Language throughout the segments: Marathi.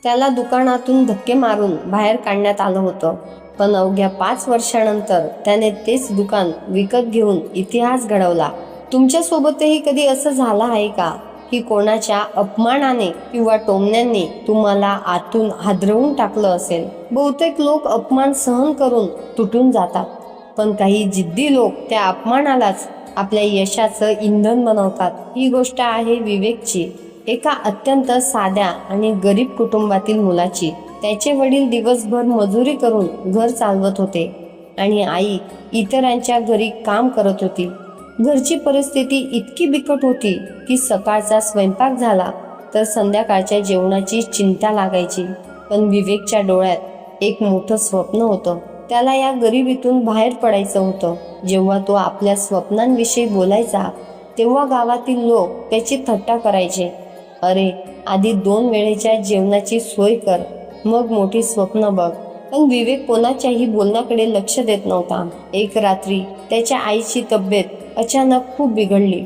त्याला दुकानातून धक्के मारून बाहेर काढण्यात आलं होतं. पण अवघ्या 5 वर्षानंतर त्याने तेच दुकान विकत घेऊन इतिहास घडवला. तुमच्या सोबतही कधी असं झालं आहे का की कोणाच्या अपमानाने किंवा टोमण्याने तुम्हाला आतून हादरवून टाकलं असेल? बहुतेक लोक अपमान सहन करून तुटून जातात, पण काही जिद्दी लोक त्या अपमानालाच आपल्या यशाचं इंधन बनवतात. ही गोष्ट आहे विवेकची, एका अत्यंत साध्या आणि गरीब कुटुंबातील मुलाची. त्याचे वडील दिवसभर मजुरी करून घर चालवत होते आणि आई इतरांच्या घरी काम करत होती. घरची परिस्थिती इतकी बिकट होती की सकाळचा स्वयंपाक झाला तर संध्याकाळच्या जेवणाची चिंता लागायची. पण विवेकच्या डोळ्यात एक मोठं स्वप्न होतं. त्याला या गरिबीतून बाहेर पडायचं होतं. जेव्हा तो आपल्या स्वप्नांविषयी बोलायचा तेव्हा गावातील लोक त्याची थट्टा करायचे. अरे, आधी 2 वेळेच्या जेवणाची सोय कर, मग मोठी स्वप्न बघ. पण विवेक कोणाच्याही बोलण्याकडे लक्ष देत नव्हता. एक रात्री त्याच्या आईची तब्येत अचानक खूप बिघडली.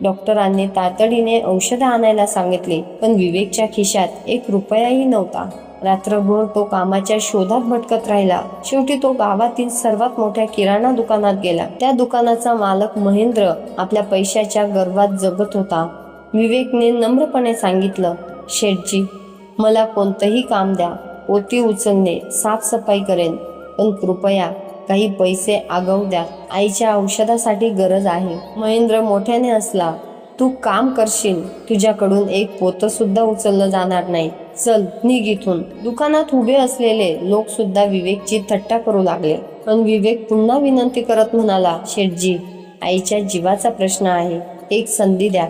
डॉक्टरांनी तातडीने औषधं आणायला सांगितले, पण विवेकच्या खिशात 1 रुपयाही नव्हता. रात्रभर तो कामाच्या शोधात भटकत राहिला. शेवटी तो गावातील सर्वात मोठ्या किराणा दुकानात गेला. त्या दुकानाचा मालक महेंद्र आपल्या पैशाच्या गर्वात जगत होता. विवेकने नम्रपणे सांगितलं, शेठजी, मला कोणतंही काम द्या, ओटी उचलणे, साफसफाई करेन, पण कृपया काही पैसे आगाऊ द्या. आईच्या औषधासाठी गरज आहे. महेंद्र मोठ्याने हसला. तू काम करशील, तुझ्याकडून 1 पोतं सुद्धा उचललं जाणार नाही. चल, निघ इथून. दुकानात उभे असलेले लोक सुद्धा विवेकची थट्टा करू लागले. पण विवेक पुन्हा विनंती करत म्हणाला, शेठजी, आईच्या जीवाचा प्रश्न आहे, 1 संधी द्या.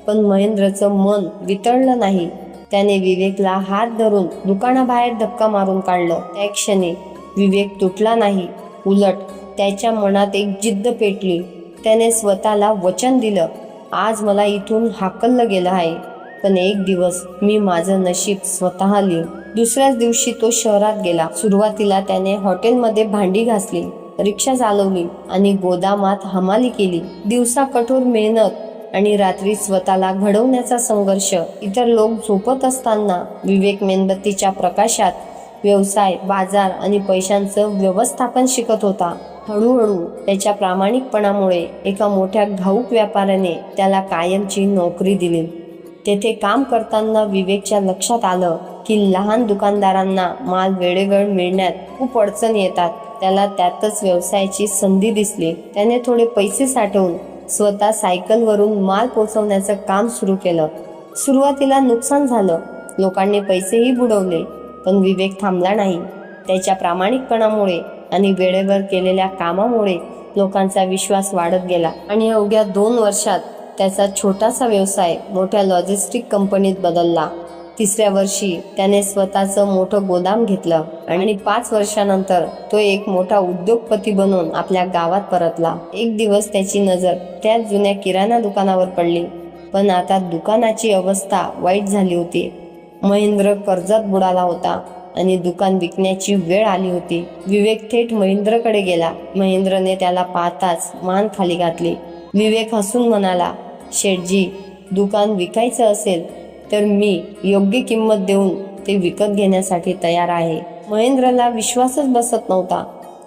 पण महेंद्रचं मन वितळलं नाही. त्याने विवेकला हात धरून दुकानाबाहेर धक्का मारून काढलं. त्या क्षणी विवेक तुटला नाही, उलट त्याच्या मनात एक जिद्द पेटली. त्याने स्वतःला वचन दिलं, आज मला इथून हाकललं गेलं आहे, पण एक दिवस मी माझं नशीब स्वतः लिहीन. दुसऱ्याच दिवशी तो शहरात गेला. सुरुवातीला त्याने हॉटेलमध्ये भांडी घासली, रिक्षा चालवली आणि गोदामात हमाली केली. दिवसा कठोर मेहनत आणि रात्री स्वतःला घडवण्याचा संघर्ष. इतर लोक झोपत असताना विवेक मेणबत्तीच्या प्रकाशात व्यवसाय, बाजार आणि पैशांचं व्यवस्थापन शिकत होता. हळूहळू त्याच्या प्रामाणिकपणामुळे एका मोठ्या घाऊक व्यापाऱ्याने त्याला कायमची नोकरी दिली. तेथे काम करताना विवेकच्या लक्षात आलं की लहान दुकानदारांना माल वेळेवर मिळण्यात खूप अडचण येतात. त्याला त्यातच व्यवसायाची संधी दिसली. त्याने थोडे पैसे साठवून स्वतः सायकलवरून माल पोचवण्याचं काम सुरू केलं. सुरुवातीला नुकसान झालं, लोकांनी पैसेही बुडवले, पण विवेक थांबला नाही. त्याच्या प्रामाणिकपणामुळे आणि वेळेवर केलेल्या कामामुळे लोकांचा विश्वास वाढत गेला आणि अवघ्या 2 वर्षात त्याचा छोटासा व्यवसाय मोठ्या लॉजिस्टिक कंपनीत बदलला. 3ऱ्या वर्षी त्याने स्वतःचं मोठं गोदाम घेतलं आणि 5 वर्षानंतर तो एक मोठा उद्योगपती बनून आपल्या गावात परतला. एक दिवस त्याची नजर त्या जुन्या किराणा दुकानावर पडली, पण आता दुकानाची अवस्था वाईट झाली होती. महेंद्र कर्जात बुडाला होता आणि दुकान विकण्याची वेळ आली होती. विवेक थेट महेंद्रकडे गेला. महेंद्रने त्याला पाहताच मान खाली घातली. विवेक हसून म्हणाला, शेठजी, दुकान विकायचं असेल तर मी योग्य किंमत देऊन ते विकत घेण्यासाठी तयार आहे. महेंद्रला विश्वासच बसत नव्हता.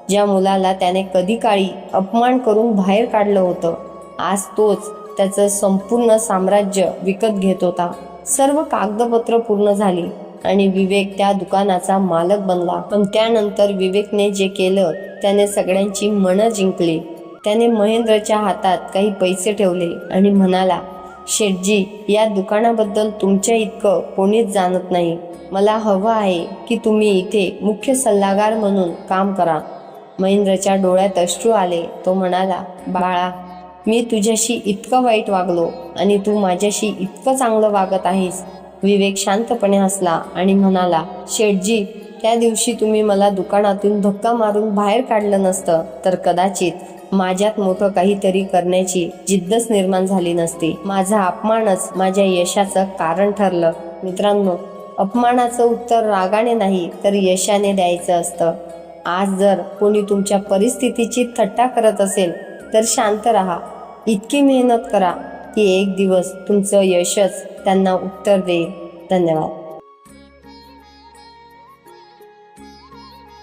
ज्या मुलाला त्याने कधी काळी अपमान करून बाहेर काढलं होतं, आज तोच त्याचं संपूर्ण साम्राज्य विकत घेत होता. सर्व कागदपत्र पूर्ण झाली आणि विवेक त्या दुकानाचा मालक बनला. पण त्यानंतर विवेकने जे केलं त्याने सगळ्यांची मनं जिंकली. त्याने महेंद्रच्या हातात काही पैसे ठेवले आणि म्हणाला, शेठजी, या दुकानाबद्दल तुमच्या इतकं कोणीच जाणत नाही. मला हवं आहे की तुम्ही इथे मुख्य सल्लागार म्हणून काम करा. महेंद्रच्या डोळ्यात अश्रू आले. तो म्हणाला, बाळा, मी तुझ्याशी इतकं वाईट वागलो आणि तू माझ्याशी इतकं चांगलं वागत आहेस. विवेक शांतपणे हसला आणि म्हणाला, शेठजी, त्या दिवशी तुम्ही मला दुकानातून धक्का मारून बाहेर काढलं नसतं तर कदाचित माझ्यात मोठं काहीतरी करण्याची जिद्दच निर्माण झाली नसती. माझा अपमानच माझ्या यशाचं कारण ठरलं. मित्रांनो, अपमानाचं उत्तर रागाने नाही तर यशाने द्यायचं असतं. आज जर कोणी तुमच्या परिस्थितीची थट्टा करत असेल तर शांत राहा. इतकी मेहनत करा की एक दिवस तुमचं यशच त्यांना उत्तर देईल. धन्यवाद.